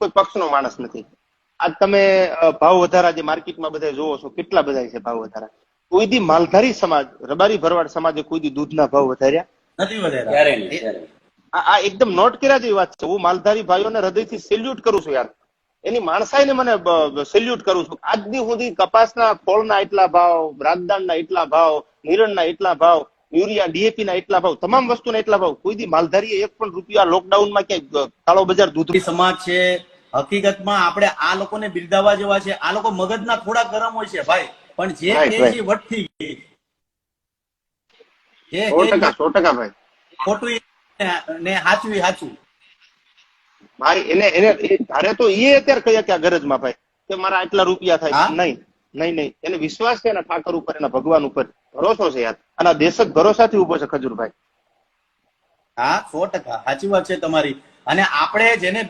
કોઈ પક્ષનો માણસ નથી. આજ તમે ભાવ વધારા જે માર્કેટમાં બધા જોવો છો, કેટલા બધા છે ભાવ વધારા. કોઈ દી માલધારી સમાજ, રબારી ભરવાડ સમાજે કોઈ દી દૂધના ભાવ વધાર્યા નથી વધાર્યા. આ એકદમ નોટ કર્યા જેવી વાત છે. હું માલધારી ભાઈઓને હૃદયથી સેલ્યુટ કરું છું યાર, એની માણસાઈને મને સેલ્યુટ કરું છું. આજ દી સુધી કપાસના ખોળના એટલા ભાવ, રાજદાણના એટલા ભાવ, નિરણના એટલા ભાવ, યુરિયા ડીએપી ના એટલા ભાવ, તમામ વસ્તુના એટલા ભાવ. કોઈ દી માલધારીએ 1 પણ રૂપિયા લોકડાઉનમાં ક્યાંય કાળો બજાર દૂધ સમાજ છે. હકીકતમાં આપણે આ લોકોને બિરદાવવા જેવા છે. આ લોકો મગજના થોડા ગરમ હોય છે ભાઈ, પણ જે કે છે વટથી જે 100% ભાઈ ખોટું ને સાચું ભાઈ એને ધારે તો એ અત્યારે કયા ક્યાં ગરજમાં ભાઈ કે મારા આટલા રૂપિયા થાય. નહીં એને વિશ્વાસ છે એના ઠાકર ઉપર, એના ભગવાન ઉપર ભરોસો છે યાર. અને દેશ જ ભરોસાથી ઉભો છે ખજૂરભાઈ. હા 100% સાચી વાત છે તમારી. અને આપણે જેને